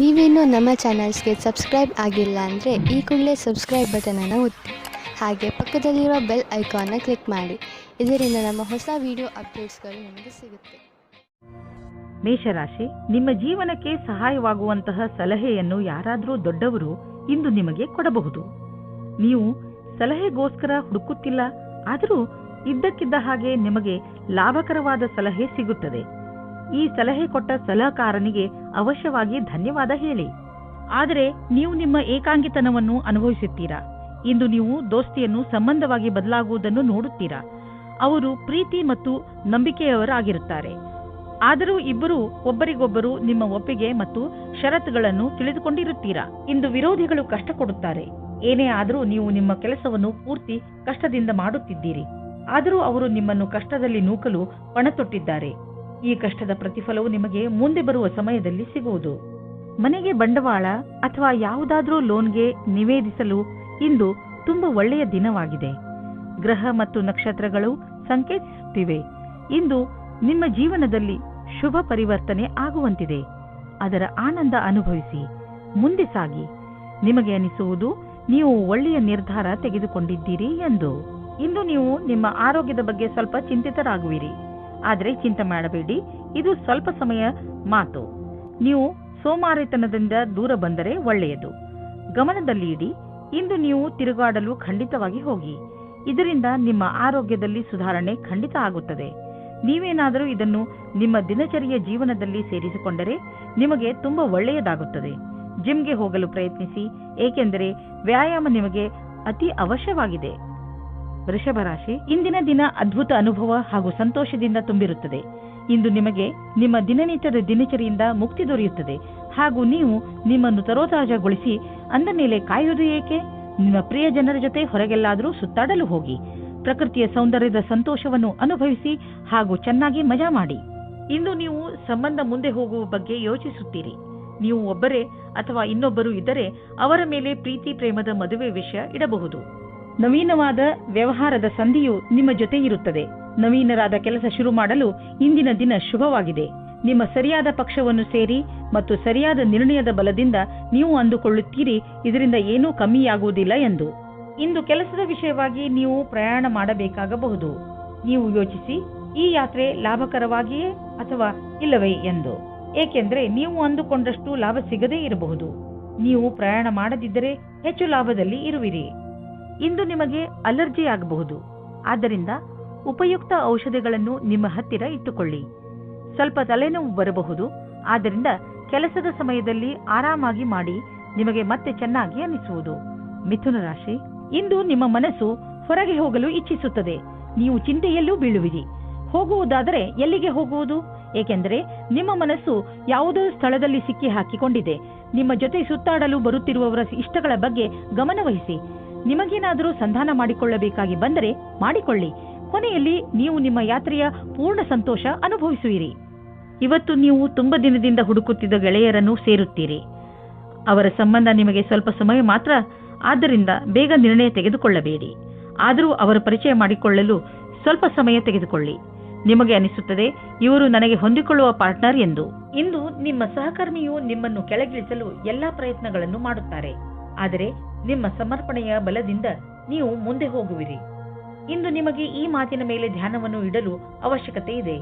ನೀವೇನೂ ನಮ್ಮ ಚಾನಲ್ಸ್ಗೆ ಸಬ್ಸ್ಕ್ರೈಬ್ ಆಗಿಲ್ಲ ಅಂದರೆ ಈ ಕೂಡಲೇ ಸಬ್ಸ್ಕ್ರೈಬ್ ಬಟನನ್ನು ಒತ್ತಿ, ಹಾಗೆ ಪಕ್ಕದಲ್ಲಿರುವ ಬೆಲ್ ಐಕಾನ್ನ ಕ್ಲಿಕ್ ಮಾಡಿ. ಇದರಿಂದ ನಮ್ಮ ಹೊಸ ವಿಡಿಯೋ ಅಪ್ಡೇಟ್ಸ್ಗಳು ನಿಮಗೆ ಸಿಗುತ್ತೆ. ಮೇಷರಾಶಿ, ನಿಮ್ಮ ಜೀವನಕ್ಕೆ ಸಹಾಯವಾಗುವಂತಹ ಸಲಹೆಯನ್ನು ಯಾರಾದರೂ ದೊಡ್ಡವರು ಇಂದು ನಿಮಗೆ ಕೊಡಬಹುದು. ನೀವು ಸಲಹೆಗೋಸ್ಕರ ಹುಡುಕುತ್ತಿಲ್ಲ, ಆದರೂ ಇದ್ದಕ್ಕಿದ್ದ ಹಾಗೆ ನಿಮಗೆ ಲಾಭಕರವಾದ ಸಲಹೆ ಸಿಗುತ್ತದೆ. ಈ ಸಲಹೆ ಕೊಟ್ಟ ಸಲಹೆಗಾರನಿಗೆ ಅವಶ್ಯವಾಗಿ ಧನ್ಯವಾದ ಹೇಳಿ. ಆದರೆ ನೀವು ನಿಮ್ಮ ಏಕಾಂಗಿತನವನ್ನು ಅನುಭವಿಸುತ್ತೀರಾ. ಇಂದು ನೀವು ದೋಸ್ತಿಯನ್ನು ಸಂಬಂಧವಾಗಿ ಬದಲಾಗುವುದನ್ನು ನೋಡುತ್ತೀರಾ. ಅವರು ಪ್ರೀತಿ ಮತ್ತು ನಂಬಿಕೆಯವರಾಗಿರುತ್ತಾರೆ. ಆದರೂ ಇಬ್ಬರು ಒಬ್ಬರಿಗೊಬ್ಬರು ನಿಮ್ಮ ಒಪ್ಪಿಗೆ ಮತ್ತು ಷರತ್ತುಗಳನ್ನು ತಿಳಿದುಕೊಂಡಿರುತ್ತೀರಾ. ಇಂದು ವಿರೋಧಿಗಳು ಕಷ್ಟ ಕೊಡುತ್ತಾರೆ. ಏನೇ ಆದರೂ ನೀವು ನಿಮ್ಮ ಕೆಲಸವನ್ನು ಪೂರ್ತಿ ಕಷ್ಟದಿಂದ ಮಾಡುತ್ತಿದ್ದೀರಿ. ಆದರೂ ಅವರು ನಿಮ್ಮನ್ನು ಕಷ್ಟದಲ್ಲಿ ನೂಕಲು ಪಣತೊಟ್ಟಿದ್ದಾರೆ. ಈ ಕಷ್ಟದ ಪ್ರತಿಫಲವು ನಿಮಗೆ ಮುಂದೆ ಬರುವ ಸಮಯದಲ್ಲಿ ಸಿಗುವುದು. ಮನೆಗೆ ಬಂಡವಾಳ ಅಥವಾ ಯಾವುದಾದ್ರೂ ಲೋನ್ಗೆ ನಿವೇದಿಸಲು ಇಂದು ತುಂಬಾ ಒಳ್ಳೆಯ ದಿನವಾಗಿದೆ. ಗ್ರಹ ಮತ್ತು ನಕ್ಷತ್ರಗಳು ಸಂಕೇತಿಸುತ್ತಿವೆ ಇಂದು ನಿಮ್ಮ ಜೀವನದಲ್ಲಿ ಶುಭ ಪರಿವರ್ತನೆ ಆಗುವಂತಿದೆ. ಅದರ ಆನಂದ ಅನುಭವಿಸಿ ಮುಂದೆ ಸಾಗಿ. ನಿಮಗೆ ಅನಿಸುವುದು ನೀವು ಒಳ್ಳೆಯ ನಿರ್ಧಾರ ತೆಗೆದುಕೊಂಡಿದ್ದೀರಿ ಎಂದು. ಇಂದು ನೀವು ನಿಮ್ಮ ಆರೋಗ್ಯದ ಬಗ್ಗೆ ಸ್ವಲ್ಪ ಚಿಂತಿತರಾಗುವಿರಿ. ಆದರೆ ಚಿಂತೆ ಮಾಡಬೇಡಿ, ಇದು ಸ್ವಲ್ಪ ಸಮಯ ಮಾತು. ನೀವು ಸೋಮಾರಿತನದಿಂದ ದೂರ ಬಂದರೆ ಒಳ್ಳೆಯದು. ಗಮನದಲ್ಲಿ ಇಡಿ, ಇಂದು ನೀವು ತಿರುಗಾಡಲು ಖಂಡಿತವಾಗಿ ಹೋಗಿ. ಇದರಿಂದ ನಿಮ್ಮ ಆರೋಗ್ಯದಲ್ಲಿ ಸುಧಾರಣೆ ಖಂಡಿತ ಆಗುತ್ತದೆ. ನೀವೇನಾದರೂ ಇದನ್ನು ನಿಮ್ಮ ದಿನಚರಿಯ ಜೀವನದಲ್ಲಿ ಸೇರಿಸಿಕೊಂಡರೆ ನಿಮಗೆ ತುಂಬಾ ಒಳ್ಳೆಯದಾಗುತ್ತದೆ. ಜಿಮ್ಗೆ ಹೋಗಲು ಪ್ರಯತ್ನಿಸಿ, ಏಕೆಂದರೆ ವ್ಯಾಯಾಮ ನಿಮಗೆ ಅತಿ ಅವಶ್ಯವಾಗಿದೆ. ವೃಷಭ ರಾಶಿ, ಇಂದಿನ ದಿನ ಅದ್ಭುತ ಅನುಭವ ಹಾಗೂ ಸಂತೋಷದಿಂದ ತುಂಬಿರುತ್ತದೆ. ಇಂದು ನಿಮಗೆ ನಿಮ್ಮ ದಿನನಿತ್ಯದ ದಿನಚರಿಯಿಂದ ಮುಕ್ತಿ ದೊರೆಯುತ್ತದೆ ಹಾಗೂ ನೀವು ನಿಮ್ಮನ್ನು ತರೋತಾಜಾಗೊಳಿಸಿ ಅಂದ ಮೇಲೆ ಕಾಯುವುದು ಏಕೆ? ನಿಮ್ಮ ಪ್ರಿಯ ಜನರ ಜೊತೆ ಹೊರಗೆಲ್ಲಾದರೂ ಸುತ್ತಾಡಲು ಹೋಗಿ. ಪ್ರಕೃತಿಯ ಸೌಂದರ್ಯದ ಸಂತೋಷವನ್ನು ಅನುಭವಿಸಿ ಹಾಗೂ ಚೆನ್ನಾಗಿ ಮಜಾ ಮಾಡಿ. ಇಂದು ನೀವು ಸಂಬಂಧ ಮುಂದೆ ಹೋಗುವ ಬಗ್ಗೆ ಯೋಚಿಸುತ್ತೀರಿ. ನೀವು ಒಬ್ಬರೇ ಅಥವಾ ಇನ್ನೊಬ್ಬರು ಇದ್ದರೆ ಅವರ ಮೇಲೆ ಪ್ರೀತಿ ಪ್ರೇಮದ ಮದುವೆ ವಿಷಯ ಇಡಬಹುದು. ನವೀನವಾದ ವ್ಯವಹಾರದ ಸಂಧಿಯು ನಿಮ್ಮ ಜೊತೆ ಇರುತ್ತದೆ. ನವೀನರಾದ ಕೆಲಸ ಶುರು ಮಾಡಲು ಇಂದಿನ ದಿನ ಶುಭವಾಗಿದೆ. ನಿಮ್ಮ ಸರಿಯಾದ ಪಕ್ಷವನ್ನು ಸೇರಿ ಮತ್ತು ಸರಿಯಾದ ನಿರ್ಣಯದ ಬಲದಿಂದ ನೀವು ಅಂದುಕೊಳ್ಳುತ್ತೀರಿ ಇದರಿಂದ ಏನೂ ಕಮ್ಮಿಯಾಗುವುದಿಲ್ಲ ಎಂದು. ಇಂದು ಕೆಲಸದ ವಿಷಯವಾಗಿ ನೀವು ಪ್ರಯಾಣ ಮಾಡಬೇಕಾಗಬಹುದು. ನೀವು ಯೋಚಿಸಿ, ಈ ಯಾತ್ರೆ ಲಾಭಕರವಾಗಿಯೇ ಅಥವಾ ಇಲ್ಲವೇ ಎಂದು. ಏಕೆಂದರೆ ನೀವು ಅಂದುಕೊಂಡಷ್ಟು ಲಾಭ ಸಿಗದೇ ಇರಬಹುದು. ನೀವು ಪ್ರಯಾಣ ಮಾಡದಿದ್ದರೆ ಹೆಚ್ಚು ಲಾಭದಲ್ಲಿ ಇರುವಿರಿ. ಇಂದು ನಿಮಗೆ ಅಲರ್ಜಿ ಆಗಬಹುದು. ಆದ್ದರಿಂದ ಉಪಯುಕ್ತ ಔಷಧಿಗಳನ್ನು ನಿಮ್ಮ ಹತ್ತಿರ ಇಟ್ಟುಕೊಳ್ಳಿ. ಸ್ವಲ್ಪ ತಲೆನೋವು ಬರಬಹುದು. ಆದ್ದರಿಂದ ಕೆಲಸದ ಸಮಯದಲ್ಲಿ ಆರಾಮಾಗಿ ಮಾಡಿ, ನಿಮಗೆ ಮತ್ತೆ ಚೆನ್ನಾಗಿ ಅನಿಸುವುದು. ಮಿಥುನ ರಾಶಿ, ಇಂದು ನಿಮ್ಮ ಮನಸ್ಸು ಹೊರಗೆ ಹೋಗಲು ಇಚ್ಛಿಸುತ್ತದೆ. ನೀವು ಚಿಂತೆಯಲ್ಲೂ ಬೀಳುವಿರಿ. ಹೋಗುವುದಾದರೆ ಎಲ್ಲಿಗೆ ಹೋಗುವುದು? ಏಕೆಂದರೆ ನಿಮ್ಮ ಮನಸ್ಸು ಯಾವುದೋ ಸ್ಥಳದಲ್ಲಿ ಸಿಕ್ಕಿ ಹಾಕಿಕೊಂಡಿದೆ. ನಿಮ್ಮ ಜೊತೆ ಸುತ್ತಾಡಲು ಬರುತ್ತಿರುವವರ ಇಷ್ಟಗಳ ಬಗ್ಗೆ ಗಮನವಹಿಸಿ. ನಿಮಗೇನಾದರೂ ಸಂಧಾನ ಮಾಡಿಕೊಳ್ಳಬೇಕಾಗಿ ಬಂದರೆ ಮಾಡಿಕೊಳ್ಳಿ. ಕೊನೆಯಲ್ಲಿ ನೀವು ನಿಮ್ಮ ಯಾತ್ರೆಯ ಪೂರ್ಣ ಸಂತೋಷ ಅನುಭವಿಸುವಿರಿ. ಇವತ್ತು ನೀವು ತುಂಬಾ ದಿನದಿಂದ ಹುಡುಕುತ್ತಿದ್ದ ಗೆಳೆಯರನ್ನು ಸೇರುತ್ತೀರಿ. ಅವರ ಸಂಬಂಧ ನಿಮಗೆ ಸ್ವಲ್ಪ ಸಮಯ ಮಾತ್ರ, ಆದ್ದರಿಂದ ಬೇಗ ನಿರ್ಣಯ ತೆಗೆದುಕೊಳ್ಳಬೇಡಿ. ಆದರೂ ಅವರ ಪರಿಚಯ ಮಾಡಿಕೊಳ್ಳಲು ಸ್ವಲ್ಪ ಸಮಯ ತೆಗೆದುಕೊಳ್ಳಿ. ನಿಮಗೆ ಅನಿಸುತ್ತದೆ ಇವರು ನನಗೆ ಹೊಂದಿಕೊಳ್ಳುವ ಪಾರ್ಟ್ನರ್ ಎಂದು. ಇಂದು ನಿಮ್ಮ ಸಹಕರ್ಮಿಯು ನಿಮ್ಮನ್ನು ಕೆಳಗಿಳಿಸಲು ಎಲ್ಲಾ ಪ್ರಯತ್ನಗಳನ್ನು ಮಾಡುತ್ತಾರೆ. ಆದರೆ ನಿಮ್ಮ ಸಮರ್ಪಣೆಯ ಬಲದಿಂದ ನೀವು ಮುಂದೆ ಹೋಗುವಿರಿ. ಇಂದು ನಿಮಗೆ ಈ ಮಾತಿನ ಮೇಲೆ ಧ್ಯಾನವನ್ನು ಇಡಲು ಅವಶ್ಯಕತೆ ಇದೆ.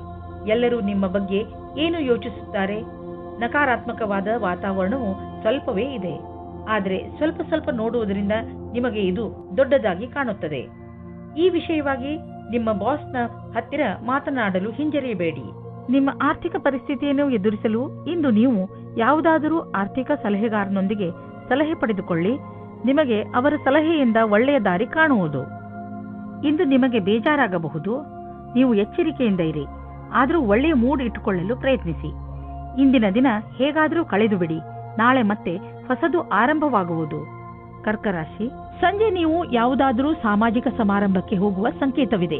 ಎಲ್ಲರೂ ನಿಮ್ಮ ಬಗ್ಗೆ ಏನು ಯೋಚಿಸುತ್ತಾರೆ? ನಕಾರಾತ್ಮಕವಾದ ವಾತಾವರಣವು ಸ್ವಲ್ಪವೇ ಇದೆ. ಆದರೆ ಸ್ವಲ್ಪ ಸ್ವಲ್ಪ ನೋಡುವುದರಿಂದ ನಿಮಗೆ ಇದು ದೊಡ್ಡದಾಗಿ ಕಾಣುತ್ತದೆ. ಈ ವಿಷಯವಾಗಿ ನಿಮ್ಮ ಬಾಸ್ನ ಹತ್ತಿರ ಮಾತನಾಡಲು ಹಿಂಜರಿಯಬೇಡಿ. ನಿಮ್ಮ ಆರ್ಥಿಕ ಪರಿಸ್ಥಿತಿಯನ್ನು ಎದುರಿಸಲು ಇಂದು ನೀವು ಯಾವುದಾದರೂ ಆರ್ಥಿಕ ಸಲಹೆಗಾರನೊಂದಿಗೆ ಸಲಹೆ ಪಡೆದುಕೊಳ್ಳಿ. ನಿಮಗೆ ಅವರ ಸಲಹೆಯಿಂದ ಒಳ್ಳೆಯ ದಾರಿ ಕಾಣುವುದು. ಇಂದು ನಿಮಗೆ ಬೇಜಾರಾಗಬಹುದು. ನೀವು ಎಚ್ಚರಿಕೆಯಿಂದ ಇರಿ. ಆದರೂ ಒಳ್ಳೆಯ ಮೂಡ್ ಇಟ್ಟುಕೊಳ್ಳಲು ಪ್ರಯತ್ನಿಸಿ. ಇಂದಿನ ದಿನ ಹೇಗಾದರೂ ಕಳೆದು ಬಿಡಿ. ನಾಳೆ ಮತ್ತೆ ಹೊಸದು ಆರಂಭವಾಗುವುದು. ಕರ್ಕ ರಾಶಿ, ಸಂಜೆ ನೀವು ಯಾವುದಾದರೂ ಸಾಮಾಜಿಕ ಸಮಾರಂಭಕ್ಕೆ ಹೋಗುವ ಸಂಕೇತವಿದೆ.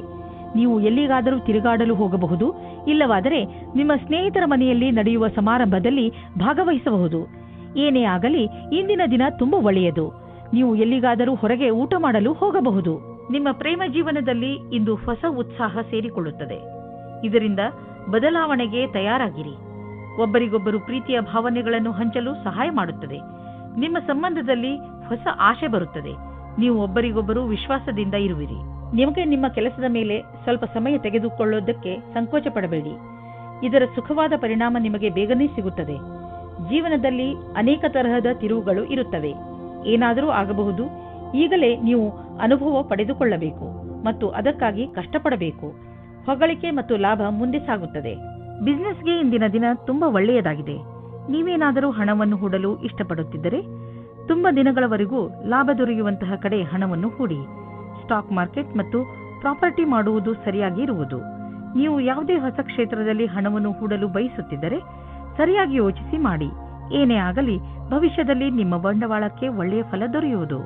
ನೀವು ಎಲ್ಲಿಗಾದರೂ ತಿರುಗಾಡಲು ಹೋಗಬಹುದು. ಇಲ್ಲವಾದರೆ ನಿಮ್ಮ ಸ್ನೇಹಿತರ ಮನೆಯಲ್ಲಿ ನಡೆಯುವ ಸಮಾರಂಭದಲ್ಲಿ ಭಾಗವಹಿಸಬಹುದು. ಏನೇ ಆಗಲಿ ಇಂದಿನ ದಿನ ತುಂಬಾ ಒಳ್ಳೆಯದು. ನೀವು ಎಲ್ಲಿಗಾದರೂ ಹೊರಗೆ ಊಟ ಮಾಡಲು ಹೋಗಬಹುದು. ನಿಮ್ಮ ಪ್ರೇಮ ಜೀವನದಲ್ಲಿ ಇಂದು ಹೊಸ ಉತ್ಸಾಹ ಸೇರಿಕೊಳ್ಳುತ್ತದೆ. ಇದರಿಂದ ಬದಲಾವಣೆಗೆ ತಯಾರಾಗಿರಿ. ಒಬ್ಬರಿಗೊಬ್ಬರು ಪ್ರೀತಿಯ ಭಾವನೆಗಳನ್ನು ಹಂಚಲು ಸಹಾಯ ಮಾಡುತ್ತದೆ. ನಿಮ್ಮ ಸಂಬಂಧದಲ್ಲಿ ಹೊಸ ಆಶೆ ಬರುತ್ತದೆ. ನೀವು ಒಬ್ಬರಿಗೊಬ್ಬರು ವಿಶ್ವಾಸದಿಂದ ಇರುವಿರಿ. ನಿಮಗೆ ನಿಮ್ಮ ಕೆಲಸದ ಮೇಲೆ ಸ್ವಲ್ಪ ಸಮಯ ತೆಗೆದುಕೊಳ್ಳೋದಕ್ಕೆ ಸಂಕೋಚ ಪಡಬೇಡಿ. ಇದರ ಸುಖವಾದ ಪರಿಣಾಮ ನಿಮಗೆ ಬೇಗನೆ ಸಿಗುತ್ತದೆ. ಜೀವನದಲ್ಲಿ ಅನೇಕ ತರಹದ ತಿರುವುಗಳು ಇರುತ್ತವೆ. ಏನಾದರೂ ಆಗಬಹುದು. ಈಗಲೇ ನೀವು ಅನುಭವ ಪಡೆದುಕೊಳ್ಳಬೇಕು ಮತ್ತು ಅದಕ್ಕಾಗಿ ಕಷ್ಟಪಡಬೇಕು. ಹೊಗಳಿಕೆ ಮತ್ತು ಲಾಭ ಮುಂದೆ ಸಾಗುತ್ತದೆ. ಬಿಸ್ನೆಸ್ಗೆ ಇಂದಿನ ದಿನ ತುಂಬಾ ಒಳ್ಳೆಯದಾಗಿದೆ. ನೀವೇನಾದರೂ ಹಣವನ್ನು ಹೂಡಲು ಇಷ್ಟಪಡುತ್ತಿದ್ದರೆ ತುಂಬಾ ದಿನಗಳವರೆಗೂ ಲಾಭ ದೊರೆಯುವಂತಹ ಕಡೆ ಹಣವನ್ನು ಹೂಡಿ. ಸ್ಟಾಕ್ ಮಾರ್ಕೆಟ್ ಮತ್ತು ಪ್ರಾಪರ್ಟಿ ಮಾಡುವುದು ಸರಿಯಾಗಿ ಇರುವುದು. ನೀವು ಯಾವುದೇ ಹೊಸ ಕ್ಷೇತ್ರದಲ್ಲಿ ಹಣವನ್ನು ಹೂಡಲು ಬಯಸುತ್ತಿದ್ದರೆ ಸರಿಯಾಗಿ ಯೋಚಿಸಿ ಮಾಡಿ. ಏನೇ ಆಗಲಿ ಭವಿಷ್ಯದಲ್ಲಿ ನಿಮ್ಮ ಬಂಡವಾಳಕ್ಕೆ ಒಳ್ಳೆಯ ಫಲ ದೊರೆಯುವುದು.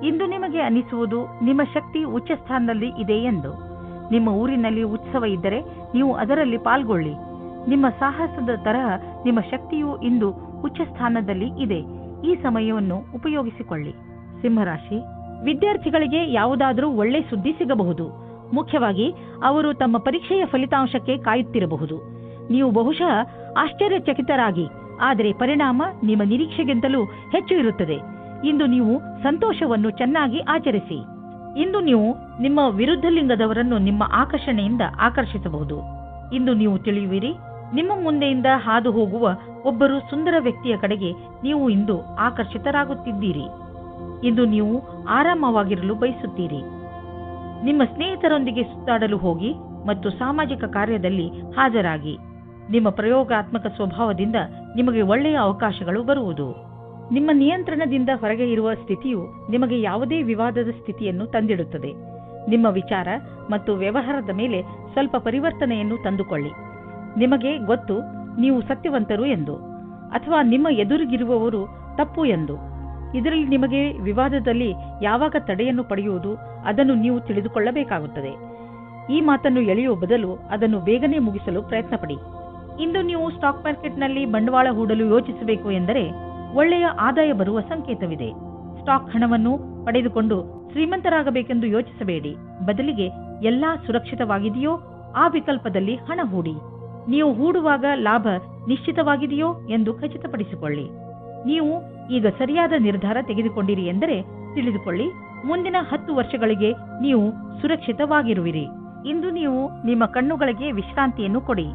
ಇಂದು ನಿಮಗೆ ಅನಿಸುವುದು ನಿಮ್ಮ ಶಕ್ತಿ ಉಚ್ಚ ಸ್ಥಾನದಲ್ಲಿ ಇದೆ ಎಂದು. ನಿಮ್ಮ ಊರಿನಲ್ಲಿ ಉತ್ಸವ ಇದ್ದರೆ ನೀವು ಅದರಲ್ಲಿ ಪಾಲ್ಗೊಳ್ಳಿ. ನಿಮ್ಮ ಸಾಹಸದ ತರಹ ನಿಮ್ಮ ಶಕ್ತಿಯು ಇಂದು ಉಚ್ಚ ಸ್ಥಾನದಲ್ಲಿ ಇದೆ. ಈ ಸಮಯವನ್ನು ಉಪಯೋಗಿಸಿಕೊಳ್ಳಿ. ಸಿಂಹರಾಶಿ, ವಿದ್ಯಾರ್ಥಿಗಳಿಗೆ ಯಾವುದಾದರೂ ಒಳ್ಳೆ ಸುದ್ದಿ ಸಿಗಬಹುದು. ಮುಖ್ಯವಾಗಿ ಅವರು ತಮ್ಮ ಪರೀಕ್ಷೆಯ ಫಲಿತಾಂಶಕ್ಕೆ ಕಾಯುತ್ತಿರಬಹುದು. ನೀವು ಬಹುಶಃ ಆಶ್ಚರ್ಯಚಕಿತರಾಗಿ, ಆದರೆ ಪರಿಣಾಮ ನಿಮ್ಮ ನಿರೀಕ್ಷೆಗಿಂತಲೂ ಹೆಚ್ಚು ಇರುತ್ತದೆ. ಇಂದು ನೀವು ಸಂತೋಷವನ್ನು ಚೆನ್ನಾಗಿ ಆಚರಿಸಿ. ಇಂದು ನೀವು ನಿಮ್ಮ ವಿರುದ್ಧ ಲಿಂಗದವರನ್ನು ನಿಮ್ಮ ಆಕರ್ಷಣೆಯಿಂದ ಆಕರ್ಷಿಸಬಹುದು. ಇಂದು ನೀವು ತಿಳಿಯುವಿರಿ, ನಿಮ್ಮ ಮುಂದೆಯಿಂದ ಹಾದು ಹೋಗುವ ಒಬ್ಬರು ಸುಂದರ ವ್ಯಕ್ತಿಯ ಕಡೆಗೆ ನೀವು ಇಂದು ಆಕರ್ಷಿತರಾಗುತ್ತಿದ್ದೀರಿ. ಇಂದು ನೀವು ಆರಾಮವಾಗಿರಲು ಬಯಸುತ್ತೀರಿ. ನಿಮ್ಮ ಸ್ನೇಹಿತರೊಂದಿಗೆ ಸುತ್ತಾಡಲು ಹೋಗಿ ಮತ್ತು ಸಾಮಾಜಿಕ ಕಾರ್ಯದಲ್ಲಿ ಹಾಜರಾಗಿ. ನಿಮ್ಮ ಪ್ರಯೋಗಾತ್ಮಕ ಸ್ವಭಾವದಿಂದ ನಿಮಗೆ ಒಳ್ಳೆಯ ಅವಕಾಶಗಳು ಬರುವುದು. ನಿಮ್ಮ ನಿಯಂತ್ರಣದಿಂದ ಹೊರಗೆ ಇರುವ ಸ್ಥಿತಿಯು ನಿಮಗೆ ಯಾವುದೇ ವಿವಾದದ ಸ್ಥಿತಿಯನ್ನು ತಂದಿಡುತ್ತದೆ. ನಿಮ್ಮ ವಿಚಾರ ಮತ್ತು ವ್ಯವಹಾರದ ಮೇಲೆ ಸ್ವಲ್ಪ ಪರಿವರ್ತನೆಯನ್ನು ತಂದುಕೊಳ್ಳಿ. ನಿಮಗೆ ಗೊತ್ತು ನೀವು ಸತ್ಯವಂತರು ಎಂದು, ಅಥವಾ ನಿಮ್ಮ ಎದುರಿಗಿರುವವರು ತಪ್ಪು ಎಂದು. ಇದರಲ್ಲಿ ನಿಮಗೆ ವಿವಾದದಲ್ಲಿ ಯಾವಾಗ ತಡೆಯನ್ನು ಪಡೆಯುವುದು ಅದನ್ನು ನೀವು ತಿಳಿದುಕೊಳ್ಳಬೇಕಾಗುತ್ತದೆ. ಈ ಮಾತನ್ನು ಎಳೆಯುವ ಬದಲು ಅದನ್ನು ಬೇಗನೆ ಮುಗಿಸಲು ಪ್ರಯತ್ನಪಡಿ. ಇಂದು ನೀವು ಸ್ಟಾಕ್ ಮಾರ್ಕೆಟ್ನಲ್ಲಿ ಬಂಡವಾಳ ಹೂಡಲು ಯೋಚಿಸಬೇಕು ಎಂದರೆ ಒಳ್ಳೆಯ ಆದಾಯ ಬರುವ ಸಂಕೇತವಿದೆ. ಸ್ಟಾಕ್ ಹಣವನ್ನು ಪಡೆದುಕೊಂಡು ಶ್ರೀಮಂತರಾಗಬೇಕೆಂದು ಯೋಚಿಸಬೇಡಿ. ಬದಲಿಗೆ ಎಲ್ಲಾ ಸುರಕ್ಷಿತವಾಗಿದೆಯೋ ಆ ವಿಕಲ್ಪದಲ್ಲಿ ಹಣ ಹೂಡಿ. ನೀವು ಹೂಡುವಾಗ ಲಾಭ ನಿಶ್ಚಿತವಾಗಿದೆಯೋ ಎಂದು ಖಚಿತಪಡಿಸಿಕೊಳ್ಳಿ. ನೀವು ಈಗ ಸರಿಯಾದ ನಿರ್ಧಾರ ತೆಗೆದುಕೊಂಡಿರಿ ಎಂದರೆ ತಿಳಿದುಕೊಳ್ಳಿ, ಮುಂದಿನ 10 ವರ್ಷಗಳಿಗೆ ನೀವು ಸುರಕ್ಷಿತವಾಗಿರುವಿರಿ. ಇಂದು ನೀವು ನಿಮ್ಮ ಕಣ್ಣುಗಳಿಗೆ ವಿಶ್ರಾಂತಿಯನ್ನು ಕೊಡಿ.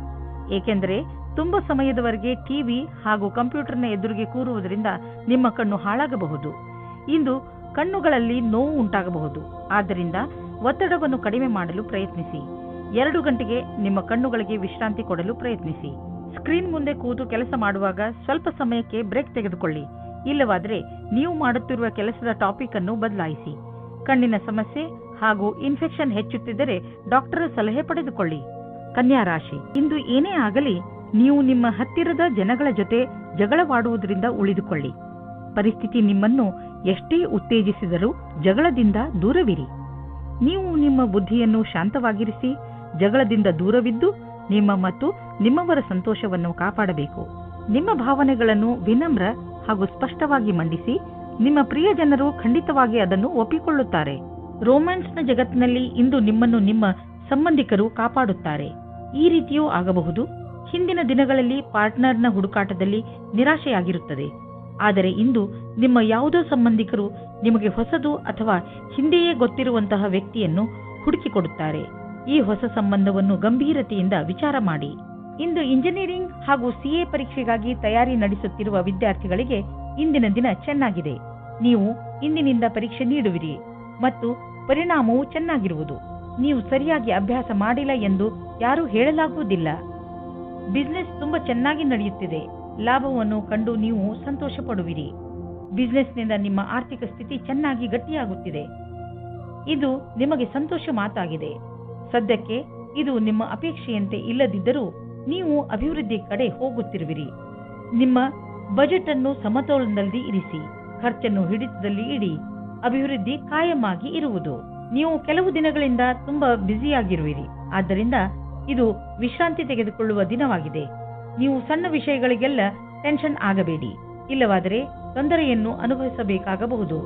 ಏಕೆಂದರೆ ತುಂಬಾ ಸಮಯದವರೆಗೆ ಟಿವಿ ಹಾಗೂ ಕಂಪ್ಯೂಟರ್ನ ಎದುರಿಗೆ ಕೂರುವುದರಿಂದ ನಿಮ್ಮ ಕಣ್ಣು ಹಾಳಾಗಬಹುದು. ಇಂದು ಕಣ್ಣುಗಳಲ್ಲಿ ನೋವು ಉಂಟಾಗಬಹುದು. ಆದ್ದರಿಂದ ಒತ್ತಡವನ್ನು ಕಡಿಮೆ ಮಾಡಲು ಪ್ರಯತ್ನಿಸಿ. 2 ಗಂಟೆಗೆ ನಿಮ್ಮ ಕಣ್ಣುಗಳಿಗೆ ವಿಶ್ರಾಂತಿ ಕೊಡಲು ಪ್ರಯತ್ನಿಸಿ. ಸ್ಕ್ರೀನ್ ಮುಂದೆ ಕೂತು ಕೆಲಸ ಮಾಡುವಾಗ ಸ್ವಲ್ಪ ಸಮಯಕ್ಕೆ ಬ್ರೇಕ್ ತೆಗೆದುಕೊಳ್ಳಿ. ಇಲ್ಲವಾದರೆ ನೀವು ಮಾಡುತ್ತಿರುವ ಕೆಲಸದ ಟಾಪಿಕ್ ಅನ್ನು ಬದಲಾಯಿಸಿ. ಕಣ್ಣಿನ ಸಮಸ್ಯೆ ಹಾಗೂ ಇನ್ಫೆಕ್ಷನ್ ಹೆಚ್ಚುತ್ತಿದ್ದರೆ ಡಾಕ್ಟರ್ ಸಲಹೆ ಪಡೆದುಕೊಳ್ಳಿ. ಕನ್ಯಾ ರಾಶಿ, ಇಂದು ಏನೇ ಆಗಲಿ ನೀವು ನಿಮ್ಮ ಹತ್ತಿರದ ಜನಗಳ ಜೊತೆ ಜಗಳವಾಡುವುದರಿಂದ ಉಳಿದುಕೊಳ್ಳಿ. ಪರಿಸ್ಥಿತಿ ನಿಮ್ಮನ್ನು ಎಷ್ಟೇ ಉತ್ತೇಜಿಸಿದರೂ ಜಗಳದಿಂದ ದೂರವಿರಿ. ನೀವು ನಿಮ್ಮ ಬುದ್ಧಿಯನ್ನು ಶಾಂತವಾಗಿರಿಸಿ ಜಗಳದಿಂದ ದೂರವಿದ್ದು ನಿಮ್ಮ ಮತ್ತು ನಿಮ್ಮವರ ಸಂತೋಷವನ್ನು ಕಾಪಾಡಬೇಕು. ನಿಮ್ಮ ಭಾವನೆಗಳನ್ನು ವಿನಮ್ರ ಹಾಗೂ ಸ್ಪಷ್ಟವಾಗಿ ಮಂಡಿಸಿ. ನಿಮ್ಮ ಪ್ರಿಯ ಜನರು ಖಂಡಿತವಾಗಿ ಅದನ್ನು ಒಪ್ಪಿಕೊಳ್ಳುತ್ತಾರೆ. ರೋಮ್ಯಾನ್ಸ್ನ ಜಗತ್ತಿನಲ್ಲಿ ಇಂದು ನಿಮ್ಮನ್ನು ನಿಮ್ಮ ಸಂಬಂಧಿಕರು ಕಾಪಾಡುತ್ತಾರೆ. ಈ ರೀತಿಯೂ ಆಗಬಹುದು. ಹಿಂದಿನ ದಿನಗಳಲ್ಲಿ ಪಾರ್ಟ್ನರ್ನ ಹುಡುಕಾಟದಲ್ಲಿ ನಿರಾಶೆಯಾಗಿರುತ್ತದೆ. ಆದರೆ ಇಂದು ನಿಮ್ಮ ಯಾವುದೋ ಸಂಬಂಧಿಕರು ನಿಮಗೆ ಹೊಸದು ಅಥವಾ ಹಿಂದೆಯೇ ಗೊತ್ತಿರುವಂತಹ ವ್ಯಕ್ತಿಯನ್ನು ಹುಡುಕಿಕೊಡುತ್ತಾರೆ. ಈ ಹೊಸ ಸಂಬಂಧವನ್ನು ಗಂಭೀರತೆಯಿಂದ ವಿಚಾರ ಮಾಡಿ. ಇಂದು ಇಂಜಿನಿಯರಿಂಗ್ ಹಾಗೂ ಸಿಎ ಪರೀಕ್ಷೆಗಾಗಿ ತಯಾರಿ ನಡೆಸುತ್ತಿರುವ ವಿದ್ಯಾರ್ಥಿಗಳಿಗೆ ಇಂದಿನ ದಿನ ಚೆನ್ನಾಗಿದೆ. ನೀವು ಇಂದಿನಿಂದ ಪರೀಕ್ಷೆ ನೀಡುವಿರಿ ಮತ್ತು ಪರಿಣಾಮವು ಚೆನ್ನಾಗಿರುವುದು. ನೀವು ಸರಿಯಾಗಿ ಅಭ್ಯಾಸ ಮಾಡಿಲ್ಲ ಎಂದು ಯಾರೂ ಹೇಳಲಾಗುವುದಿಲ್ಲ. ಬಿಸ್ನೆಸ್ ತುಂಬಾ ಚೆನ್ನಾಗಿ ನಡೆಯುತ್ತಿದೆ. ಲಾಭವನ್ನು ಕಂಡು ನೀವು ಸಂತೋಷ ಪಡುವಿರಿ. ಬಿಸ್ನೆಸ್ನಿಂದ ನಿಮ್ಮ ಆರ್ಥಿಕ ಸ್ಥಿತಿ ಚೆನ್ನಾಗಿ ಗಟ್ಟಿಯಾಗುತ್ತಿದೆ. ಇದು ನಿಮಗೆ ಸಂತೋಷ ಮಾತಾಗಿದೆ. ಸದ್ಯಕ್ಕೆ ಇದು ನಿಮ್ಮ ಅಪೇಕ್ಷೆಯಂತೆ ಇಲ್ಲದಿದ್ದರೂ ನೀವು ಅಭಿವೃದ್ಧಿ ಕಡೆ ಹೋಗುತ್ತಿರುವಿರಿ. ನಿಮ್ಮ ಬಜೆಟ್ ಅನ್ನು ಸಮತೋಲನದಲ್ಲಿ ಇರಿಸಿ. ಖರ್ಚನ್ನು ಹಿಡಿತದಲ್ಲಿ ಇಡಿ. ಅಭಿವೃದ್ಧಿ ಕಾಯಮಾಗಿ ಇರುವುದು. ನೀವು ಕೆಲವು ದಿನಗಳಿಂದ ತುಂಬಾ ಬ್ಯುಸಿಯಾಗಿರುವಿರಿ. ಆದ್ದರಿಂದ ಇದು ವಿಶ್ರಾಂತಿ ತೆಗೆದುಕೊಳ್ಳುವ ದಿನವಾಗಿದೆ. ನೀವು ಸಣ್ಣ ವಿಷಯಗಳಿಗೆಲ್ಲ ಟೆನ್ಷನ್ ಆಗಬೇಡಿ. ಇಲ್ಲವಾದರೆ ತೊಂದರೆಯನ್ನು ಅನುಭವಿಸಬೇಕಾಗಬಹುದು.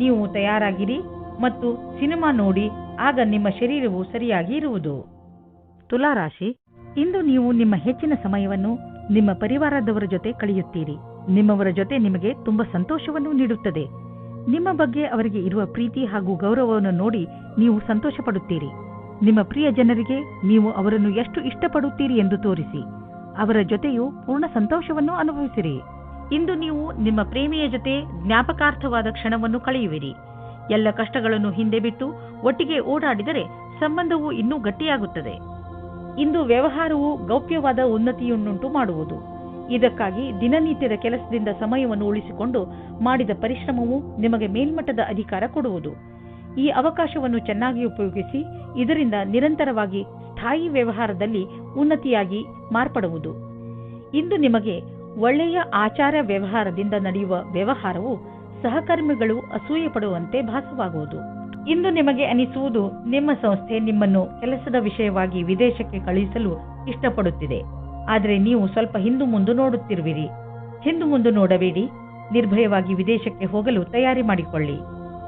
ನೀವು ತಯಾರಾಗಿರಿ ಮತ್ತು ಸಿನಿಮಾ ನೋಡಿ. ಆಗ ನಿಮ್ಮ ಶರೀರವು ಸರಿಯಾಗಿ ಇರುವುದು. ತುಲಾರಾಶಿ, ಇಂದು ನೀವು ನಿಮ್ಮ ಹೆಚ್ಚಿನ ಸಮಯವನ್ನು ನಿಮ್ಮ ಪರಿವಾರದವರ ಜೊತೆ ಕಳೆಯುತ್ತೀರಿ. ನಿಮ್ಮವರ ಜೊತೆ ನಿಮಗೆ ತುಂಬಾ ಸಂತೋಷವನ್ನು ನೀಡುತ್ತದೆ. ನಿಮ್ಮ ಬಗ್ಗೆ ಅವರಿಗೆ ಇರುವ ಪ್ರೀತಿ ಹಾಗೂ ಗೌರವವನ್ನು ನೋಡಿ ನೀವು ಸಂತೋಷ ಪಡುತ್ತೀರಿ. ನಿಮ್ಮ ಪ್ರಿಯ ಜನರಿಗೆ ನೀವು ಅವರನ್ನು ಎಷ್ಟು ಇಷ್ಟಪಡುತ್ತೀರಿ ಎಂದು ತೋರಿಸಿ. ಅವರ ಜೊತೆಯೂ ಪೂರ್ಣ ಸಂತೋಷವನ್ನು ಅನುಭವಿಸಿರಿ. ಇಂದು ನೀವು ನಿಮ್ಮ ಪ್ರೇಮಿಯ ಜೊತೆ ಜ್ಞಾಪಕಾರ್ಥವಾದ ಕ್ಷಣವನ್ನು ಕಳೆಯುವಿರಿ. ಎಲ್ಲ ಕಷ್ಟಗಳನ್ನು ಹಿಂದೆ ಬಿಟ್ಟು ಒಟ್ಟಿಗೆ ಓಡಾಡಿದರೆ ಸಂಬಂಧವು ಇನ್ನೂ ಗಟ್ಟಿಯಾಗುತ್ತದೆ. ಇಂದು ವ್ಯವಹಾರವು ಗೌಪ್ಯವಾದ ಉನ್ನತಿಯನ್ನುಂಟು ಮಾಡುವುದು. ಇದಕ್ಕಾಗಿ ದಿನನಿತ್ಯದ ಕೆಲಸದಿಂದ ಸಮಯವನ್ನು ಉಳಿಸಿಕೊಂಡು ಮಾಡಿದ ಪರಿಶ್ರಮವು ನಿಮಗೆ ಮೇಲ್ಮಟ್ಟದ ಅಧಿಕಾರ ಕೊಡುವುದು. ಈ ಅವಕಾಶವನ್ನು ಚೆನ್ನಾಗಿ ಉಪಯೋಗಿಸಿ ಇದರಿಂದ ನಿರಂತರವಾಗಿ ಸ್ಥಾಯಿ ವ್ಯವಹಾರದಲ್ಲಿ ಉನ್ನತಿಯಾಗಿ ಮಾರ್ಪಡುವುದು. ಇಂದು ನಿಮಗೆ ಒಳ್ಳೆಯ ಆಚಾರ ವ್ಯವಹಾರದಿಂದ ನಡೆಯುವ ವ್ಯವಹಾರವು ಸಹಕರ್ಮಿಗಳು ಅಸೂಯೆ ಪಡುವಂತೆ ಭಾಸವಾಗುವುದು. ಇಂದು ನಿಮಗೆ ಅನಿಸುವುದು ನಿಮ್ಮ ಸಂಸ್ಥೆ ನಿಮ್ಮನ್ನು ಕೆಲಸದ ವಿಷಯವಾಗಿ ವಿದೇಶಕ್ಕೆ ಕಳುಹಿಸಲು ಇಷ್ಟಪಡುತ್ತಿದೆ. ಆದರೆ ನೀವು ಸ್ವಲ್ಪ ಹಿಂದು ಮುಂದೆ ನೋಡುತ್ತಿರುವಿರಿ. ಹಿಂದು ಮುಂದೆ ನೋಡಬೇಡಿ. ನಿರ್ಭಯವಾಗಿ ವಿದೇಶಕ್ಕೆ ಹೋಗಲು ತಯಾರಿ ಮಾಡಿಕೊಳ್ಳಿ.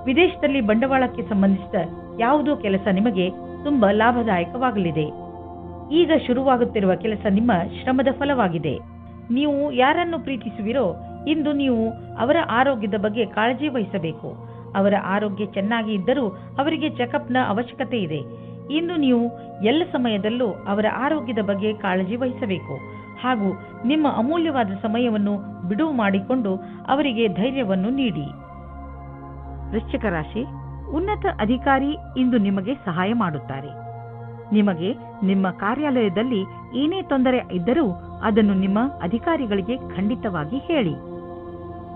ವಿದೇಶದಲ್ಲಿ ಬಂಡವಾಳಕ್ಕೆ ಸಂಬಂಧಿಸಿದ ಯಾವುದೋ ಕೆಲಸ ನಿಮಗೆ ತುಂಬಾ ಲಾಭದಾಯಕವಾಗಲಿದೆ. ಈಗ ಶುರುವಾಗುತ್ತಿರುವ ಕೆಲಸ ನಿಮ್ಮ ಶ್ರಮದ ಫಲವಾಗಿದೆ. ನೀವು ಯಾರನ್ನು ಪ್ರೀತಿಸುವಿರೋ ಇಂದು ನೀವು ಅವರ ಆರೋಗ್ಯದ ಬಗ್ಗೆ ಕಾಳಜಿ ವಹಿಸಬೇಕು. ಅವರ ಆರೋಗ್ಯ ಚೆನ್ನಾಗಿ ಇದ್ದರೂ ಅವರಿಗೆ ಚೆಕಪ್ನ ಅವಶ್ಯಕತೆ ಇದೆ. ಇಂದು ನೀವು ಎಲ್ಲ ಸಮಯದಲ್ಲೂ ಅವರ ಆರೋಗ್ಯದ ಬಗ್ಗೆ ಕಾಳಜಿ ವಹಿಸಬೇಕು ಹಾಗೂ ನಿಮ್ಮ ಅಮೂಲ್ಯವಾದ ಸಮಯವನ್ನು ಬಿಡುವು ಮಾಡಿಕೊಂಡು ಅವರಿಗೆ ಧೈರ್ಯವನ್ನು ನೀಡಿ. ವೃಶ್ಚಿಕ ರಾಶಿ, ಉನ್ನತ ಅಧಿಕಾರಿ ಇಂದು ನಿಮಗೆ ಸಹಾಯ ಮಾಡುತ್ತಾರೆ. ನಿಮಗೆ ನಿಮ್ಮ ಕಾರ್ಯಾಲಯದಲ್ಲಿ ಏನೇ ತೊಂದರೆ ಇದ್ದರೂ ಅದನ್ನು ನಿಮ್ಮ ಅಧಿಕಾರಿಗಳಿಗೆ ಖಂಡಿತವಾಗಿ ಹೇಳಿ.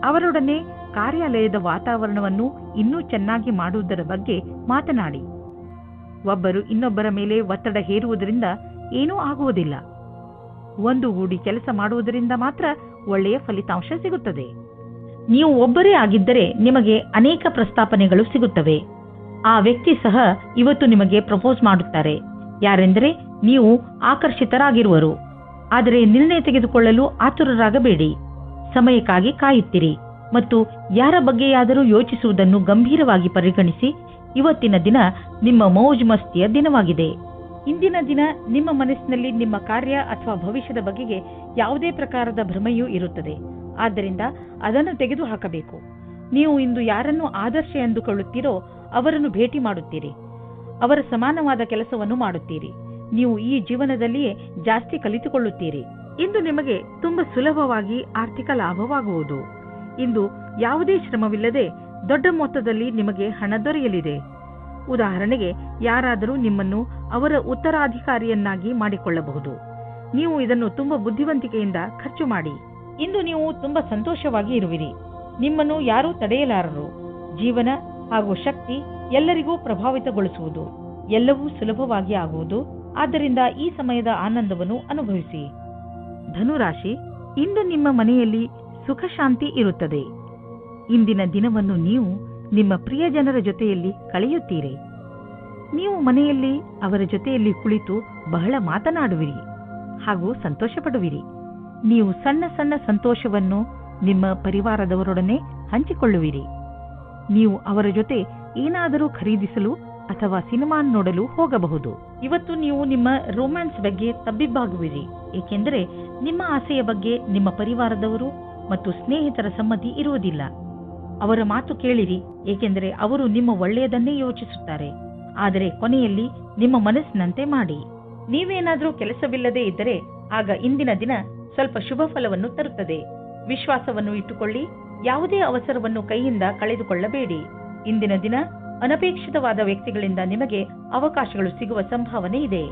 ಅವರೊಡನೆ ಕಾರ್ಯಾಲಯದ ವಾತಾವರಣವನ್ನು ಇನ್ನೂ ಚೆನ್ನಾಗಿ ಮಾಡುವುದರ ಬಗ್ಗೆ ಮಾತನಾಡಿ. ಒಬ್ಬರು ಇನ್ನೊಬ್ಬರ ಮೇಲೆ ಒತ್ತಡ ಹೇರುವುದರಿಂದ ಏನೂ ಆಗುವುದಿಲ್ಲ. ಒಂದುಗೂಡಿ ಕೆಲಸ ಮಾಡುವುದರಿಂದ ಮಾತ್ರ ಒಳ್ಳೆಯ ಫಲಿತಾಂಶ ಸಿಗುತ್ತದೆ. ನೀವು ಒಬ್ಬರೇ ಆಗಿದ್ದರೆ ನಿಮಗೆ ಅನೇಕ ಪ್ರಸ್ತಾಪನೆಗಳು ಸಿಗುತ್ತವೆ. ಆ ವ್ಯಕ್ತಿ ಸಹ ಇವತ್ತು ನಿಮಗೆ ಪ್ರಪೋಸ್ ಮಾಡುತ್ತಾರೆ. ಯಾರೆಂದರೆ ನೀವು ಆಕರ್ಷಿತರಾಗಿರುವರು. ಆದರೆ ನಿರ್ಣಯ ತೆಗೆದುಕೊಳ್ಳಲು ಆತುರರಾಗಬೇಡಿ. ಸಮಯಕ್ಕಾಗಿ ಕಾಯುತ್ತಿರಿ ಮತ್ತು ಯಾರ ಬಗ್ಗೆಯಾದರೂ ಯೋಚಿಸುವುದನ್ನು ಗಂಭೀರವಾಗಿ ಪರಿಗಣಿಸಿ. ಇವತ್ತಿನ ದಿನ ನಿಮ್ಮ ಮೌಜ್ ಮಸ್ತಿಯ ದಿನವಾಗಿದೆ. ಇಂದಿನ ದಿನ ನಿಮ್ಮ ಮನಸ್ಸಿನಲ್ಲಿ ನಿಮ್ಮ ಕಾರ್ಯ ಅಥವಾ ಭವಿಷ್ಯದ ಬಗೆಗೆ ಯಾವುದೇ ಪ್ರಕಾರದ ಭ್ರಮೆಯೂ ಇರುತ್ತದೆ. ಆದ್ದರಿಂದ ಅದನ್ನು ತೆಗೆದುಹಾಕಬೇಕು. ನೀವು ಇಂದು ಯಾರನ್ನು ಆದರ್ಶ ಎಂದುಕೊಳ್ಳುತ್ತೀರೋ ಅವರನ್ನು ಭೇಟಿ ಮಾಡುತ್ತೀರಿ. ಅವರ ಸಮಾನವಾದ ಕೆಲಸವನ್ನು ಮಾಡುತ್ತೀರಿ. ನೀವು ಈ ಜೀವನದಲ್ಲಿಯೇ ಜಾಸ್ತಿ ಕಲಿತುಕೊಳ್ಳುತ್ತೀರಿ. ಇಂದು ನಿಮಗೆ ತುಂಬಾ ಸುಲಭವಾಗಿ ಆರ್ಥಿಕ ಲಾಭವಾಗುವುದು. ಇಂದು ಯಾವುದೇ ಶ್ರಮವಿಲ್ಲದೆ ದೊಡ್ಡ ಮೊತ್ತದಲ್ಲಿ ನಿಮಗೆ ಹಣ ದೊರೆಯಲಿದೆ. ಉದಾಹರಣೆಗೆ ಯಾರಾದರೂ ನಿಮ್ಮನ್ನು ಅವರ ಉತ್ತರಾಧಿಕಾರಿಯನ್ನಾಗಿ ಮಾಡಿಕೊಳ್ಳಬಹುದು. ನೀವು ಇದನ್ನು ತುಂಬಾ ಬುದ್ಧಿವಂತಿಕೆಯಿಂದ ಖರ್ಚು ಮಾಡಿ. ಇಂದು ನೀವು ತುಂಬಾ ಸಂತೋಷವಾಗಿ ಇರುವಿರಿ. ನಿಮ್ಮನ್ನು ಯಾರೂ ತಡೆಯಲಾರರು. ಜೀವನ ಹಾಗೂ ಶಕ್ತಿ ಎಲ್ಲರಿಗೂ ಪ್ರಭಾವಿತಗೊಳಿಸುವುದು. ಎಲ್ಲವೂ ಸುಲಭವಾಗಿ ಆಗುವುದು. ಆದ್ದರಿಂದ ಈ ಸಮಯದ ಆನಂದವನ್ನು ಅನುಭವಿಸಿ. ಧನುರಾಶಿ, ಇಂದು ನಿಮ್ಮ ಮನೆಯಲ್ಲಿ ಸುಖ ಶಾಂತಿ ಇರುತ್ತದೆ. ಇಂದಿನ ದಿನವನ್ನು ನೀವು ನಿಮ್ಮ ಪ್ರಿಯ ಜನರ ಜೊತೆಯಲ್ಲಿ ಕಳೆಯುತ್ತೀರಿ. ನೀವು ಮನೆಯಲ್ಲಿ ಅವರ ಜೊತೆಯಲ್ಲಿ ಕುಳಿತು ಬಹಳ ಮಾತನಾಡುವಿರಿ ಹಾಗೂ ಸಂತೋಷ ಪಡುವಿರಿ. ನೀವು ಸಣ್ಣ ಸಣ್ಣ ಸಂತೋಷವನ್ನು ನಿಮ್ಮ ಪರಿವಾರದವರೊಡನೆ ಹಂಚಿಕೊಳ್ಳುವಿರಿ. ನೀವು ಅವರ ಜೊತೆ ಏನಾದರೂ ಖರೀದಿಸಲು ಅಥವಾ ಸಿನಿಮಾ ನೋಡಲು ಹೋಗಬಹುದು. ಇವತ್ತು ನೀವು ನಿಮ್ಮ ರೊಮ್ಯಾನ್ಸ್ ಬಗ್ಗೆ ತಬ್ಬಿಬ್ಬಾಗುವಿರಿ. ಏಕೆಂದರೆ ನಿಮ್ಮ ಆಸೆಯ ಬಗ್ಗೆ ನಿಮ್ಮ ಪರಿವಾರದವರು ಮತ್ತು ಸ್ನೇಹಿತರ ಸಮ್ಮತಿ ಇರುವುದಿಲ್ಲ. ಅವರ ಮಾತು ಕೇಳಿರಿ, ಏಕೆಂದರೆ ಅವರು ನಿಮ್ಮ ಒಳ್ಳೆಯದನ್ನೇ ಯೋಚಿಸುತ್ತಾರೆ. ಆದರೆ ಕೊನೆಯಲ್ಲಿ ನಿಮ್ಮ ಮನಸ್ಸಿನಂತೆ ಮಾಡಿ. ನೀವೇನಾದರೂ ಕೆಲಸವಿಲ್ಲದೆ ಇದ್ದರೆ ಆಗ ಇಂದಿನ ದಿನ ಸ್ವಲ್ಪ ಶುಭ ಫಲವನ್ನು ತರುತ್ತದೆ. ವಿಶ್ವಾಸವನ್ನು ಇಟ್ಟುಕೊಳ್ಳಿ. ಯಾವುದೇ ಅವಸರವನ್ನು ಕೈಯಿಂದ ಕಳೆದುಕೊಳ್ಳಬೇಡಿ. ಇಂದಿನ ದಿನ ಅನಪೇಕ್ಷಿತವಾದ ವ್ಯಕ್ತಿಗಳಿಂದ ನಿಮಗೆ ಅವಕಾಶಗಳು ಸಿಗುವ ಸಂಭಾವನೆ ಇದೆ.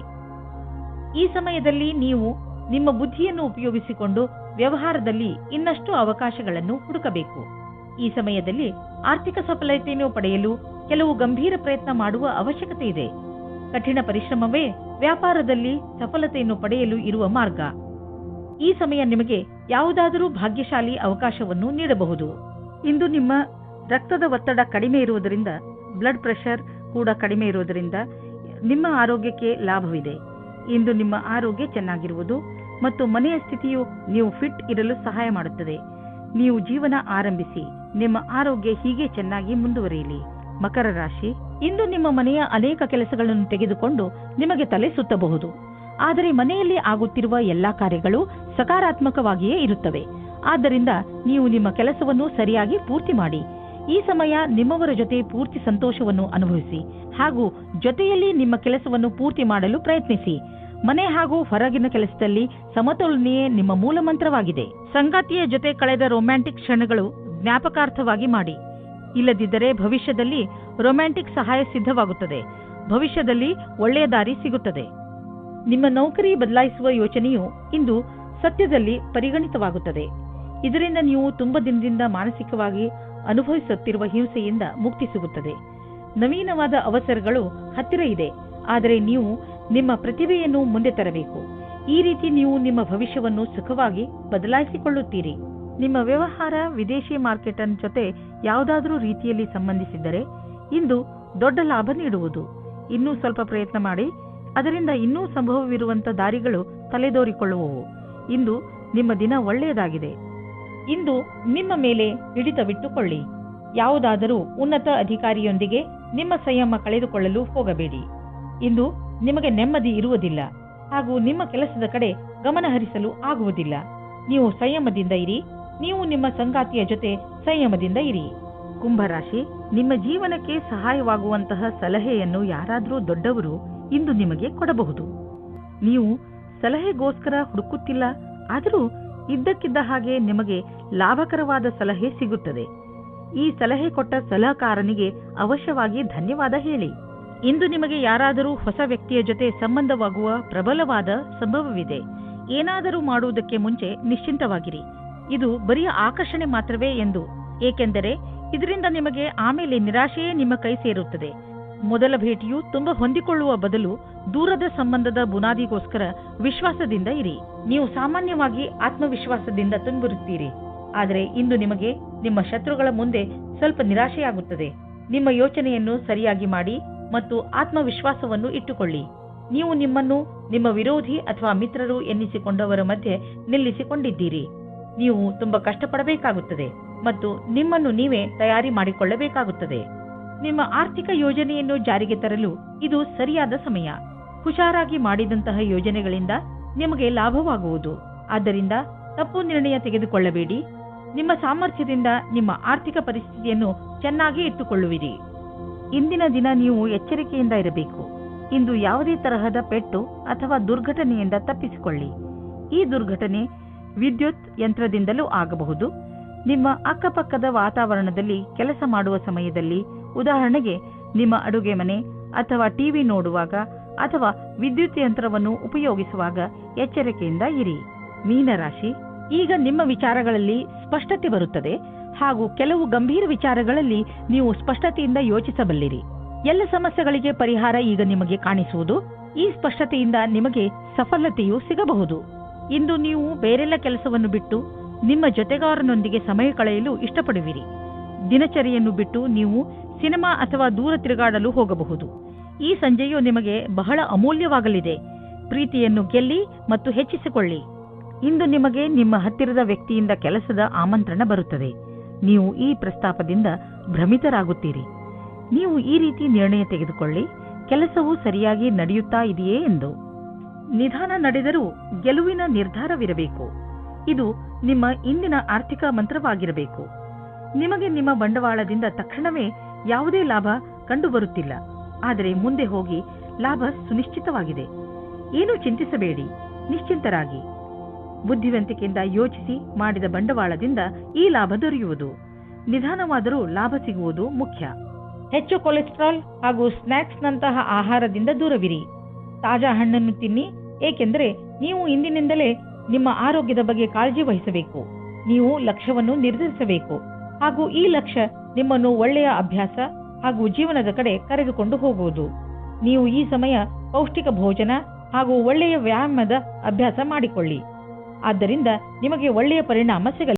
ಈ ಸಮಯದಲ್ಲಿ ನೀವು ನಿಮ್ಮ ಬುದ್ಧಿಯನ್ನು ಉಪಯೋಗಿಸಿಕೊಂಡು ವ್ಯವಹಾರದಲ್ಲಿ ಇನ್ನಷ್ಟು ಅವಕಾಶಗಳನ್ನು ಹುಡುಕಬೇಕು. ಈ ಸಮಯದಲ್ಲಿ ಆರ್ಥಿಕ ಸಫಲತೆಯನ್ನು ಪಡೆಯಲು ಕೆಲವು ಗಂಭೀರ ಪ್ರಯತ್ನ ಮಾಡುವ ಅವಶ್ಯಕತೆ ಇದೆ. ಕಠಿಣ ಪರಿಶ್ರಮವೇ ವ್ಯಾಪಾರದಲ್ಲಿ ಸಫಲತೆಯನ್ನು ಪಡೆಯಲು ಇರುವ ಮಾರ್ಗ. ಈ ಸಮಯ ನಿಮಗೆ ಯಾವುದಾದರೂ ಭಾಗ್ಯಶಾಲಿ ಅವಕಾಶವನ್ನು ನೀಡಬಹುದು. ಇಂದು ನಿಮ್ಮ ರಕ್ತದ ಒತ್ತಡ ಕಡಿಮೆ ಇರುವುದರಿಂದ, ಬ್ಲಡ್ ಪ್ರೆಷರ್ ಕೂಡ ಕಡಿಮೆ ಇರುವುದರಿಂದ ನಿಮ್ಮ ಆರೋಗ್ಯಕ್ಕೆ ಲಾಭವಿದೆ. ಇಂದು ನಿಮ್ಮ ಆರೋಗ್ಯ ಚೆನ್ನಾಗಿರುವುದು ಮತ್ತು ಮನೆಯ ಸ್ಥಿತಿಯು ನೀವು ಫಿಟ್ ಇರಲು ಸಹಾಯ ಮಾಡುತ್ತದೆ. ನೀವು ಜೀವನ ಆರಂಭಿಸಿ. ನಿಮ್ಮ ಆರೋಗ್ಯ ಹೀಗೆ ಚೆನ್ನಾಗಿ ಮುಂದುವರಿಯಲಿ. ಮಕರ ರಾಶಿ, ಇಂದು ನಿಮ್ಮ ಮನೆಯ ಅನೇಕ ಕೆಲಸಗಳನ್ನು ತೆಗೆದುಕೊಂಡು ನಿಮಗೆ ತಲೆ ಸುತ್ತಬಹುದು. ಆದರೆ ಮನೆಯಲ್ಲಿ ಆಗುತ್ತಿರುವ ಎಲ್ಲಾ ಕಾರ್ಯಗಳು ಸಕಾರಾತ್ಮಕವಾಗಿಯೇ ಇರುತ್ತವೆ. ಆದ್ದರಿಂದ ನೀವು ನಿಮ್ಮ ಕೆಲಸವನ್ನು ಸರಿಯಾಗಿ ಪೂರ್ತಿ ಮಾಡಿ. ಈ ಸಮಯ ನಿಮ್ಮವರ ಜೊತೆ ಪೂರ್ತಿ ಸಂತೋಷವನ್ನು ಅನುಭವಿಸಿ ಹಾಗೂ ಜೊತೆಯಲ್ಲಿ ನಿಮ್ಮ ಕೆಲಸವನ್ನು ಪೂರ್ತಿ ಮಾಡಲು ಪ್ರಯತ್ನಿಸಿ. ಮನೆ ಹಾಗೂ ಹೊರಗಿನ ಕೆಲಸದಲ್ಲಿ ಸಮತೋಲನೆಯೇ ನಿಮ್ಮ ಮೂಲ ಮಂತ್ರವಾಗಿದೆ. ಸಂಗಾತಿಯ ಜೊತೆ ಕಳೆದ ರೊಮ್ಯಾಂಟಿಕ್ ಕ್ಷಣಗಳು ಜ್ಞಾಪಕಾರ್ಥವಾಗಿ ಮಾಡಿ. ಇಲ್ಲದಿದ್ದರೆ ಭವಿಷ್ಯದಲ್ಲಿ ರೊಮ್ಯಾಂಟಿಕ್ ಸಹಾಯ ಸಿದ್ಧವಾಗುತ್ತದೆ. ಭವಿಷ್ಯದಲ್ಲಿ ಒಳ್ಳೆಯ ದಾರಿ ಸಿಗುತ್ತದೆ. ನಿಮ್ಮ ನೌಕರಿ ಬದಲಾಯಿಸುವ ಯೋಚನೆಯು ಇಂದು ಸತ್ಯದಲ್ಲಿ ಪರಿಗಣಿತವಾಗುತ್ತದೆ. ಇದರಿಂದ ನೀವು ತುಂಬಾ ದಿನದಿಂದ ಮಾನಸಿಕವಾಗಿ ಅನುಭವಿಸುತ್ತಿರುವ ಹಿಂಸೆಯಿಂದ ಮುಕ್ತಿ ಸಿಗುತ್ತದೆ. ನವೀನವಾದ ಅವಸರಗಳು ಹತ್ತಿರ ಇದೆ, ಆದರೆ ನೀವು ನಿಮ್ಮ ಪ್ರತಿಭೆಯನ್ನು ಮುಂದೆ ತರಬೇಕು. ಈ ರೀತಿ ನೀವು ನಿಮ್ಮ ಭವಿಷ್ಯವನ್ನು ಸುಖವಾಗಿ ಬದಲಾಯಿಸಿಕೊಳ್ಳುತ್ತೀರಿ. ನಿಮ್ಮ ವ್ಯವಹಾರ ವಿದೇಶಿ ಮಾರ್ಕೆಟ್ ಜೊತೆ ಯಾವುದಾದರೂ ರೀತಿಯಲ್ಲಿ ಸಂಬಂಧಿಸಿದ್ದರೆ ಇಂದು ದೊಡ್ಡ ಲಾಭ ನೀಡುವುದು. ಇನ್ನೂ ಸ್ವಲ್ಪ ಪ್ರಯತ್ನ ಮಾಡಿ, ಅದರಿಂದ ಇನ್ನೂ ಸಂಭವವಿರುವಂತ ದಾರಿಗಳು ತಲೆದೋರಿಕೊಳ್ಳುವವು. ಇಂದು ನಿಮ್ಮ ದಿನ ಒಳ್ಳೆಯದಾಗಿದೆ. ಇಂದು ನಿಮ್ಮ ಮೇಲೆ ಹಿಡಿತವಿಟ್ಟುಕೊಳ್ಳಿ. ಯಾವುದಾದರೂ ಉನ್ನತ ಅಧಿಕಾರಿಯೊಂದಿಗೆ ನಿಮ್ಮ ಸಂಯಮ ಕಳೆದುಕೊಳ್ಳಲು ಹೋಗಬೇಡಿ. ಇಂದು ನಿಮಗೆ ನೆಮ್ಮದಿ ಇರುವುದಿಲ್ಲ ಹಾಗೂ ನಿಮ್ಮ ಕೆಲಸದ ಕಡೆ ಗಮನ ಹರಿಸಲು ಆಗುವುದಿಲ್ಲ. ನೀವು ಸಂಯಮದಿಂದ ಇರಿ. ನೀವು ನಿಮ್ಮ ಸಂಗಾತಿಯ ಜೊತೆ ಸಂಯಮದಿಂದ ಇರಿ. ಕುಂಭರಾಶಿ, ನಿಮ್ಮ ಜೀವನಕ್ಕೆ ಸಹಾಯವಾಗುವಂತಹ ಸಲಹೆಯನ್ನು ಯಾರಾದರೂ ದೊಡ್ಡವರು ಇಂದು ನಿಮಗೆ ಕೊಡಬಹುದು. ನೀವು ಸಲಹೆಗೋಸ್ಕರ ಹುಡುಕುತ್ತಿಲ್ಲ, ಆದರೂ ಇದ್ದಕ್ಕಿದ್ದ ಹಾಗೆ ನಿಮಗೆ ಲಾಭಕರವಾದ ಸಲಹೆ ಸಿಗುತ್ತದೆ. ಈ ಸಲಹೆ ಕೊಟ್ಟ ಸಲಹೆಗಾರನಿಗೆ ಅವಶ್ಯವಾಗಿ ಧನ್ಯವಾದ ಹೇಳಿ. ಇಂದು ನಿಮಗೆ ಯಾರಾದರೂ ಹೊಸ ವ್ಯಕ್ತಿಯ ಜೊತೆ ಸಂಬಂಧವಾಗುವ ಪ್ರಬಲವಾದ ಸಂಭವವಿದೆ. ಏನಾದರೂ ಮಾಡುವುದಕ್ಕೆ ಮುಂಚೆ ನಿಶ್ಚಿಂತವಾಗಿರಿ. ಇದು ಬರೀ ಆಕರ್ಷಣೆ ಮಾತ್ರವೇ ಎಂದು, ಏಕೆಂದರೆ ಇದರಿಂದ ನಿಮಗೆ ಆಮೇಲೆ ನಿರಾಶೆಯೇ ನಿಮ್ಮ ಕೈ ಸೇರುತ್ತದೆ. ಮೊದಲ ಭೇಟಿಯು ತುಂಬಾ ಹೊಂದಿಕೊಳ್ಳುವ ಬದಲು ದೂರದ ಸಂಬಂಧದ ಬುನಾದಿಗೋಸ್ಕರ ವಿಶ್ವಾಸದಿಂದ ಇರಿ. ನೀವು ಸಾಮಾನ್ಯವಾಗಿ ಆತ್ಮವಿಶ್ವಾಸದಿಂದ ತುಂಬಿರುತ್ತೀರಿ, ಆದರೆ ಇಂದು ನಿಮಗೆ ನಿಮ್ಮ ಶತ್ರುಗಳ ಮುಂದೆ ಸ್ವಲ್ಪ ನಿರಾಶೆಯಾಗುತ್ತದೆ. ನಿಮ್ಮ ಯೋಚನೆಯನ್ನು ಸರಿಯಾಗಿ ಮಾಡಿ ಮತ್ತು ಆತ್ಮವಿಶ್ವಾಸವನ್ನು ಇಟ್ಟುಕೊಳ್ಳಿ. ನೀವು ನಿಮ್ಮನ್ನು ನಿಮ್ಮ ವಿರೋಧಿ ಅಥವಾ ಮಿತ್ರರು ಎನ್ನಿಸಿಕೊಂಡವರ ಮಧ್ಯೆ ನಿಲ್ಲಿಸಿಕೊಂಡಿದ್ದೀರಿ. ನೀವು ತುಂಬಾ ಕಷ್ಟಪಡಬೇಕಾಗುತ್ತದೆ ಮತ್ತು ನಿಮ್ಮನ್ನು ನೀವೇ ತಯಾರಿ ಮಾಡಿಕೊಳ್ಳಬೇಕಾಗುತ್ತದೆ. ನಿಮ್ಮ ಆರ್ಥಿಕ ಯೋಜನೆಯನ್ನು ಜಾರಿಗೆ ತರಲು ಇದು ಸರಿಯಾದ ಸಮಯ. ಹುಷಾರಾಗಿ ಮಾಡಿದಂತಹ ಯೋಜನೆಗಳಿಂದ ನಿಮಗೆ ಲಾಭವಾಗುವುದು. ಆದ್ದರಿಂದ ತಪ್ಪು ನಿರ್ಣಯ ತೆಗೆದುಕೊಳ್ಳಬೇಡಿ. ನಿಮ್ಮ ಸಾಮರ್ಥ್ಯದಿಂದ ನಿಮ್ಮ ಆರ್ಥಿಕ ಪರಿಸ್ಥಿತಿಯನ್ನು ಚೆನ್ನಾಗಿ ಇಟ್ಟುಕೊಳ್ಳುವಿರಿ. ಇಂದಿನ ದಿನ ನೀವು ಎಚ್ಚರಿಕೆಯಿಂದ ಇರಬೇಕು. ಇಂದು ಯಾವುದೇ ತರಹದ ಪೆಟ್ಟು ಅಥವಾ ದುರ್ಘಟನೆಯಿಂದ ತಪ್ಪಿಸಿಕೊಳ್ಳಿ. ಈ ದುರ್ಘಟನೆ ವಿದ್ಯುತ್ ಯಂತ್ರದಿಂದಲೂ ಆಗಬಹುದು. ನಿಮ್ಮ ಅಕ್ಕಪಕ್ಕದ ವಾತಾವರಣದಲ್ಲಿ ಕೆಲಸ ಮಾಡುವ ಸಮಯದಲ್ಲಿ, ಉದಾಹರಣೆಗೆ ನಿಮ್ಮ ಅಡುಗೆ ಮನೆ ಅಥವಾ ಟಿವಿ ನೋಡುವಾಗ ಅಥವಾ ವಿದ್ಯುತ್ ಯಂತ್ರವನ್ನು ಉಪಯೋಗಿಸುವಾಗ ಎಚ್ಚರಿಕೆಯಿಂದ ಇರಿ. ಮೀನರಾಶಿ, ಈಗ ನಿಮ್ಮ ವಿಚಾರಗಳಲ್ಲಿ ಸ್ಪಷ್ಟತೆ ಬರುತ್ತದೆ ಹಾಗೂ ಕೆಲವು ಗಂಭೀರ ವಿಚಾರಗಳಲ್ಲಿ ನೀವು ಸ್ಪಷ್ಟತೆಯಿಂದ ಯೋಚಿಸಬಲ್ಲಿರಿ. ಎಲ್ಲ ಸಮಸ್ಯೆಗಳಿಗೆ ಪರಿಹಾರ ಈಗ ನಿಮಗೆ ಕಾಣಿಸುವುದು. ಈ ಸ್ಪಷ್ಟತೆಯಿಂದ ನಿಮಗೆ ಸಫಲತೆಯೂ ಸಿಗಬಹುದು. ಇಂದು ನೀವು ಬೇರೆಲ್ಲ ಕೆಲಸವನ್ನು ಬಿಟ್ಟು ನಿಮ್ಮ ಜೊತೆಗಾರನೊಂದಿಗೆ ಸಮಯ ಕಳೆಯಲು ಇಷ್ಟಪಡುವಿರಿ. ದಿನಚರಿಯನ್ನು ಬಿಟ್ಟು ನೀವು ಸಿನಿಮಾ ಅಥವಾ ದೂರ ತಿರುಗಾಡಲು ಹೋಗಬಹುದು. ಈ ಸಂಜೆಯು ನಿಮಗೆ ಬಹಳ ಅಮೂಲ್ಯವಾಗಲಿದೆ. ಪ್ರೀತಿಯನ್ನು ಗೆಲ್ಲಿ ಮತ್ತು ಹೆಚ್ಚಿಸಿಕೊಳ್ಳಿ. ಇಂದು ನಿಮಗೆ ನಿಮ್ಮ ಹತ್ತಿರದ ವ್ಯಕ್ತಿಯಿಂದ ಕೆಲಸದ ಆಮಂತ್ರಣ ಬರುತ್ತದೆ. ನೀವು ಈ ಪ್ರಸ್ತಾಪದಿಂದ ಭ್ರಮಿತರಾಗುತ್ತೀರಿ. ನೀವು ಈ ರೀತಿ ನಿರ್ಣಯ ತೆಗೆದುಕೊಳ್ಳಿ, ಕೆಲಸವು ಸರಿಯಾಗಿ ನಡೆಯುತ್ತಾ ಇದೆಯೇ ಎಂದು. ನಿಧಾನ ನಡೆದರೂ ಗೆಲುವಿನ ನಿರ್ಧಾರವಿರಬೇಕು. ಇದು ನಿಮ್ಮ ಇಂದಿನ ಆರ್ಥಿಕ ಮಂತ್ರವಾಗಿರಬೇಕು. ನಿಮಗೆ ನಿಮ್ಮ ಬಂಡವಾಳದಿಂದ ತಕ್ಷಣವೇ ಯಾವುದೇ ಲಾಭ ಕಂಡುಬರುತ್ತಿಲ್ಲ, ಆದರೆ ಮುಂದೆ ಹೋಗಿ ಲಾಭ ಸುನಿಶ್ಚಿತವಾಗಿದೆ. ಏನೂ ಚಿಂತಿಸಬೇಡಿ, ನಿಶ್ಚಿಂತರಾಗಿ. ಬುದ್ಧಿವಂತಿಕೆಯಿಂದ ಯೋಚಿಸಿ ಮಾಡಿದ ಬಂಡವಾಳದಿಂದ ಈ ಲಾಭ ದೊರೆಯುವುದು. ನಿಧಾನವಾದರೂ ಲಾಭ ಸಿಗುವುದು ಮುಖ್ಯ. ಹೆಚ್ಚು ಕೊಲೆಸ್ಟ್ರಾಲ್ ಹಾಗೂ ಸ್ನ್ಯಾಕ್ಸ್ನಂತಹ ಆಹಾರದಿಂದ ದೂರವಿರಿ. ತಾಜಾ ಹಣ್ಣನ್ನು ತಿನ್ನಿ, ಏಕೆಂದರೆ ನೀವು ಇಂದಿನಿಂದಲೇ ನಿಮ್ಮ ಆರೋಗ್ಯದ ಬಗ್ಗೆ ಕಾಳಜಿ ವಹಿಸಬೇಕು. ನೀವು ಲಕ್ಷ್ಯವನ್ನು ನಿರ್ಧರಿಸಬೇಕು ಹಾಗೂ ಈ ಲಕ್ಷ್ಯ ನಿಮ್ಮನ್ನು ಒಳ್ಳೆಯ ಅಭ್ಯಾಸ ಹಾಗೂ ಜೀವನದ ಕಡೆ ಕರೆದುಕೊಂಡು ಹೋಗುವುದು. ನೀವು ಈ ಸಮಯ ಪೌಷ್ಟಿಕ ಭೋಜನ ಹಾಗೂ ಒಳ್ಳೆಯ ವ್ಯಾಯಾಮದ ಅಭ್ಯಾಸ ಮಾಡಿಕೊಳ್ಳಿ. ಆದ್ದರಿಂದ ನಿಮಗೆ ಒಳ್ಳೆಯ ಪರಿಣಾಮ ಸಿಗಲಿದೆ.